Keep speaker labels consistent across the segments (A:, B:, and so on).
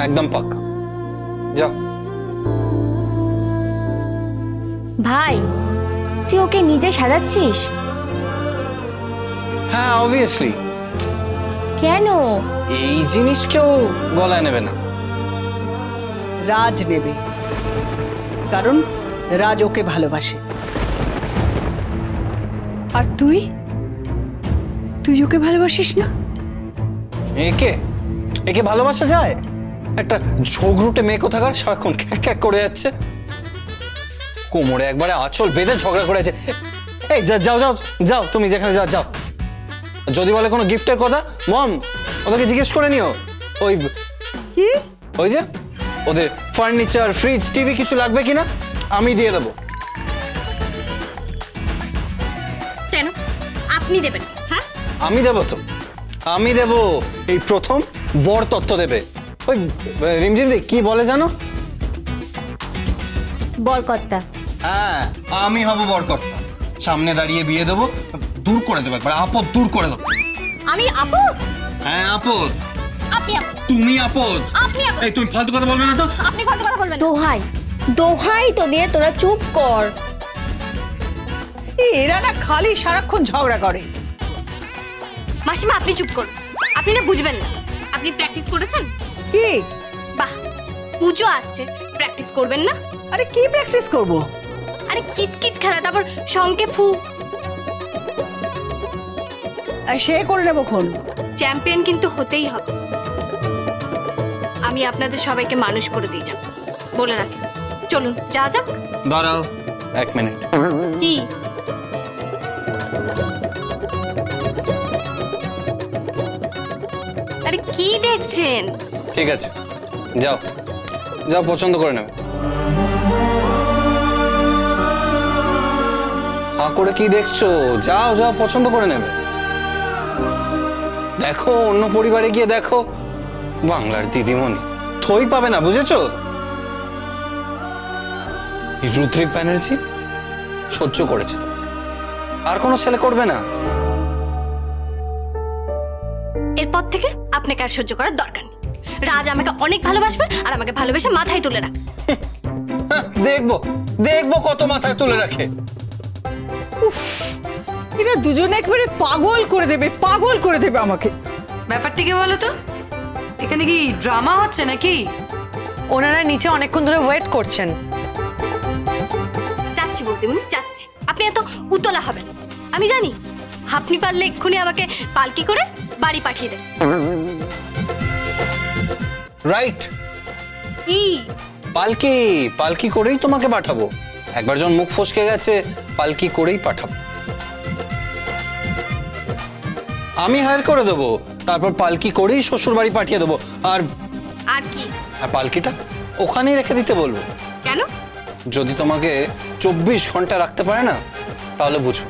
A: একদম পাক্কা। যাও।
B: ভাই, তুই ওকে নিজে সাজাচ্ছিস?
A: হ্যাঁ, অবভিয়াসলি।
B: কেন?
A: এই জিনিস কেউ গলায় নেবে না।
C: রাজ নেবে, কারণ রাজ ওকে ভালোবাসে। আর তুই তুই ওকে ভালোবাসিস না।
A: একে একে ভালোবাসা যায়? একটা ঝগড়ুটে মেয়ে কোথাকার, সারাক্ষণ খ্যাক খ্যাক করে যাচ্ছে, কোমরে একবারে আঁচল বেঁধে ঝগড়া করেছে। এই যাও যাও যাও, তুমি যেখানে যাও যাও। যদি বলে কোনো গিফটের কথা, মম ওদেরকে জিজ্ঞেস করে নিও। ওই
C: কি?
A: ওই যে ওদের ফার্নিচার, ফ্রিজ, টিভি কিছু লাগবে কিনা আমি দিয়ে দেবো।
D: কেন আপনি দেবেন? হ্যাঁ,
A: আমি দেবো তো, আমি দেবো। এই প্রথম বর তত্ত্ব দেবে। ওই রিমঝিম দি কি বলে জানো?
B: বরকর্তা।
A: হ্যাঁ, আমি হব বরকর্তা। সামনে দাঁড়িয়ে বিয়ে দেবো, দূর করে দেবো, একবার আপদ দূর করে দেবো।
D: আমি আপদ?
A: হ্যাঁ আপদ।
D: আপনি আপদ?
A: তুমি আপদ।
D: আপনি আপদ?
A: এই তুমি ফালতু কথা বলবে না তো।
D: আপনি ফালতু কথা বলবেন না।
B: দোহাই দোহাই তোদের, তোরা চুপ কর।
C: এরা না খালি সারাক্ষণ ঝগড়া করে।
D: মাসিমা আপনি চুপ করুন, আপনি না বুঝবেন না। আপনি প্র্যাকটিস করেছেন?
C: কি?
D: বাহ, পুজো আসছে, প্র্যাকটিস করবেন না?
C: আরে কি প্র্যাকটিস করব?
D: আরে কিতকিত খেলা, তারপর শঙ্কে ফু।
C: সে করে নেবো খন।
D: চ্যাম্পিয়ন কিন্তু হতেই হবে। আমি আপনাদের সবাইকে মানুষ করে দিয়ে যাব, বলে রাখি। চলুন যা যাক।
A: দাঁড়াও 1 মিনিট।
D: কি? আরে কি দেখছেন?
A: ঠিক আছে, যাও যাও, পছন্দ করে নেবে। হা করে কি দেখছো? যাও যাও, পছন্দ করে নেবে। দেখো, অন্য পরিবারে গিয়ে দেখো, বাংলার দিদিমণি থই পাবে না, বুঝেছো? রুদ্রিক ব্যানার্জি সহ্য করেছে তোমাকে, আর কোনো ছেলে করবে না।
D: এরপর থেকে আপনাকে আর সহ্য করার দরকার নেই। রাজ আমাকে অনেক ভালোবাসবে, আর আমাকে ভালোবেসে মাথায় তুলে রাখ।
A: দেখবো দেখবো কত মাথায় তুলে রাখে।
C: এরা দুজনে একেবারে পাগল করে দেবে, পাগল করে দেবে আমাকে।
E: ব্যাপারটা কি বলো তো? এখানে কি ড্রামা হচ্ছে নাকি? ওনারা নিচে অনেকক্ষণ ধরে ওয়েট করছেন।
D: যাচ্ছি বৌদিমণি, যাচ্ছি। আপনি এত উতলা হবেন, আমি জানি। আপনি পারলে এক্ষুনি আমাকে পালকি করে বাড়ি পাঠিয়ে দেন।
A: রাইট।
D: কি?
A: পালকি পালকি করেই তোমাকে পাঠাবো। একবার যখন মুখ ফসকে গেছে, পালকি করেই পাঠাবো। আমি হায়ার করে দেবো, তারপর পালকি করেই শ্বশুর বাড়ি পাঠিয়ে দেবো। আর
D: আর কি?
A: আর পালকিটা ওখানেই রেখে দিতে বলবো।
D: কেন?
A: যদি তোমাকে 24 ঘন্টা রাখতে পারে না, তাহলে বুঝো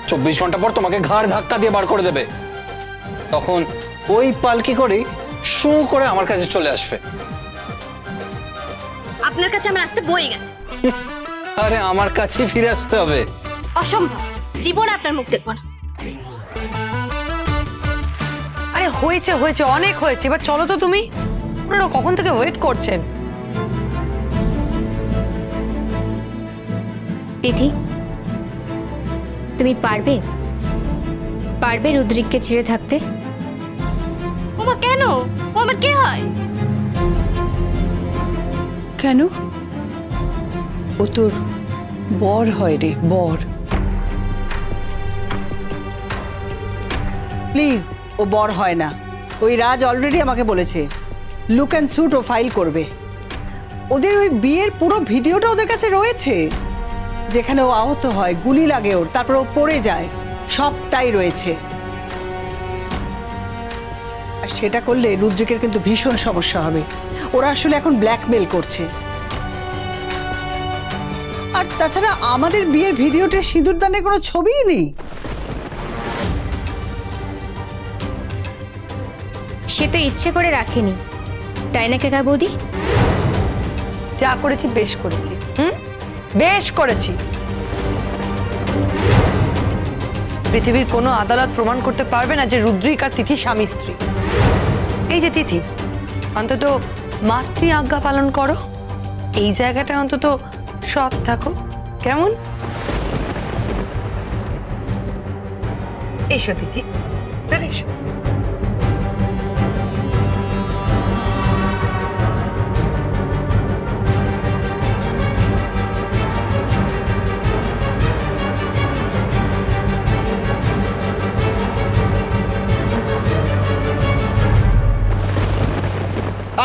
A: 24 ঘন্টা পর তোমাকে ঘাড় ধাক্কা দিয়ে বার করে দেবে। তখন ওই পালকি করেই শু করে আমার কাছে চলে আসবে।
D: আপনার কাছে আমার আসতে বয়ে গেছে।
A: আরে আমার কাছেই ফিরে আসতে হবে।
D: অসম্ভব, জীবন আপনার মুখ দেখবো না।
E: আরে হয়েছে হয়েছে, অনেক হয়েছে, এবার চলো তো তুমি। ওনারা কখন থেকে ওয়েট করছেন।
B: তিথি, তুমি পারবে পারবে রুদ্রিককে ছেড়ে থাকতে?
D: ওমা কেন? ও আমার কে হয়?
C: কেন? ও তোর বর হয় রে, বর। প্লিজ, ও বর হয় না। ওই রাজ অলরেডি আমাকে বলেছে লুক অ্যান্ড স্যুট ও ফাইল করবে। ওদের ওই বিয়ের পুরো ভিডিওটা ওদের কাছে রয়েছে, যেখানে ও আহত হয়, গুলি লাগে ওর, তারপর ও পড়ে যায়, সবটাই রয়েছে। আর সেটা করলে রুদ্রিকের কিন্তু ভীষণ সমস্যা হবে। ওরা আসলে এখন ব্ল্যাকমেল করছে। আর তাছাড়া আমাদের বিয়ের ভিডিওতে সিঁদুরদানের কোনো ছবিই নেই।
B: সে তো ইচ্ছে করে রাখেনি, তাই না কাকা বৌদি?
E: যা করেছি বেশ করেছি। বেশ করেছি। পৃথিবীর কোনো আদালত প্রমাণ করতে পারবে না যে রুদ্রিক আর তিথি স্বামী স্ত্রী। এই যে তিথি, অন্তত মাতৃ আজ্ঞা পালন করো, এই জায়গাটা অন্তত সৎ থাকো, কেমন? এসো তিথি, চলে এসো।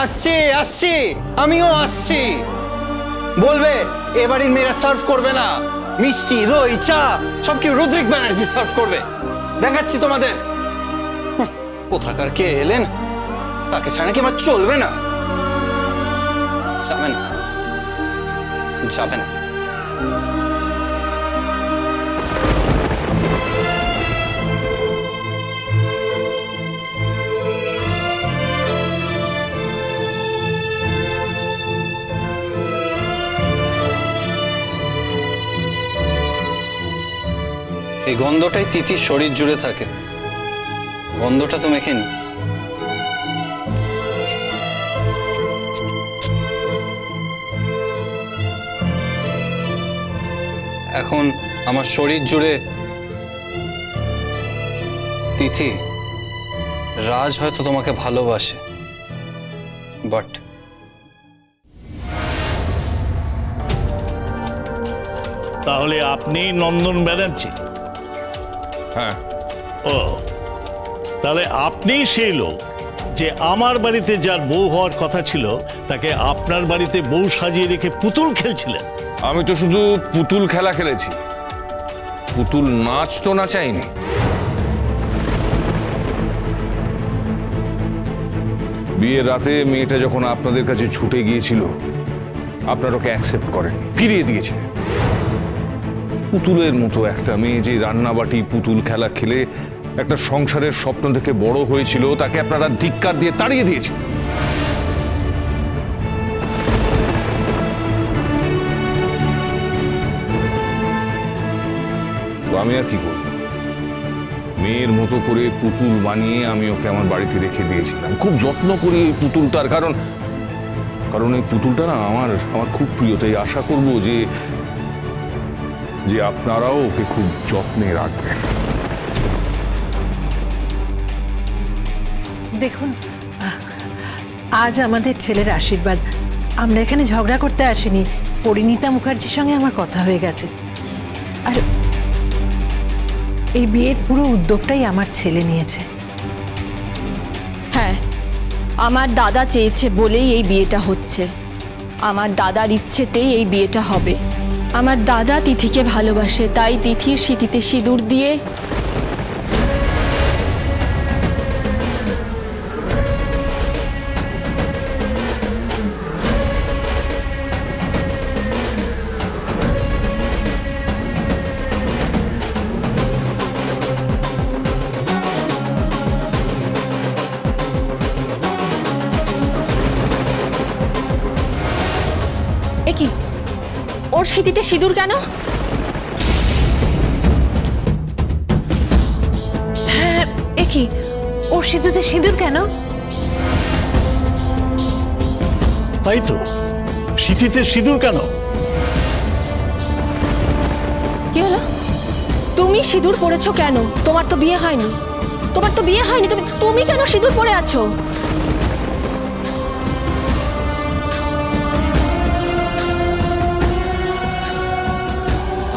A: আসছি আসছি, আমিও আসছি। বলবে এবারের মেয়েরা সার্ভ করবে না, মিষ্টি দই চা সব কি রুদ্রিক ব্যানার্জি সার্ভ করবে? দেখাচ্ছি তোমাদের। কোথাকার কে এলেন, তাকে ছাড়া কি আমার চলবে না? যাবে না, যাবে না। এই গন্ধটাই তিথির শরীর জুড়ে থাকে, গন্ধটা তো মেখে নি। এখন আমার শরীর জুড়ে তিথি, রাজ হয়তো তোমাকে ভালোবাসে, বাট
F: তাহলে আপনি নন্দন ব্যানার্জি?
G: হ্যাঁ।
F: ও, তাহলে আপনি সেই লোক যে আমার বাড়িতে যার বউ হওয়ার কথা ছিল তাকে আপনার বাড়িতে বউ সাজিয়ে রেখে পুতুল খেলছিলেন?
G: আমি তো শুধু পুতুল খেলা খেলেছি, পুতুল নাচ তো নাচাইনি। বিয়ের রাতে মেয়েটা যখন আপনাদের কাছে ছুটে গিয়েছিল, আপনারা ওকে অ্যাকসেপ্ট করেন, ফিরিয়ে দিয়েছিলেন। পুতুলের মতো একটা মেয়ে যে রান্নাবাটি পুতুল খেলা খেলে একটা সংসারের স্বপ্ন থেকে বড় হয়েছিল, তাকে আপনারা ধিক্কার দিয়ে তাড়িয়ে দিয়েছেন। আমি আর কি করব? মেয়ের মতো করে পুতুল বানিয়ে আমি ওকে আমার বাড়িতে রেখে দিয়েছিলাম, খুব যত্ন করি এই পুতুলটার, কারণ এই পুতুলটা না আমার খুব প্রিয়। তাই আশা করব যে আপনারাও ওকে খুব যত্নে রাখবেন।
H: দেখুন, আজ আমাদের ছেলের আশীর্বাদ, আমরা এখানে ঝগড়া করতে আসিনি। পরিণীতা মুখার্জির সঙ্গে আমার কথা হয়ে গেছে, আর এই বিয়ের পুরো উদ্যোগটাই আমার ছেলে নিয়েছে।
I: হ্যাঁ, আমার দাদা চেয়েছে বলেই এই বিয়েটা হচ্ছে, আমার দাদার ইচ্ছেতেই এই বিয়েটা হবে। আমার দাদা তিথিকে ভালোবাসে, তাই তিথির স্মৃতিতে সিঁদুর দিয়ে কি ওর স্মৃতিতে সিঁদুর কেন?
H: হ্যাঁ, এ কি ওর সিঁদুরে সিঁদুর কেন?
F: তাই তো, স্মৃতিতে সিঁদুর কেন?
I: কি হলো? তুমি সিঁদুর পরেছো কেন? তোমার তো বিয়ে হয়নি, তুমি কেন সিঁদুর পরে আছো?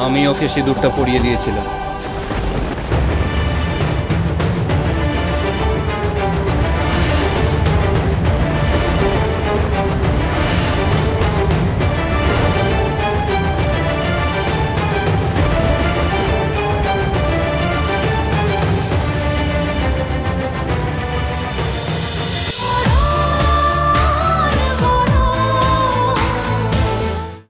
A: আমি ওকে সিঁদুরটা পরিয়ে দিয়েছিলাম।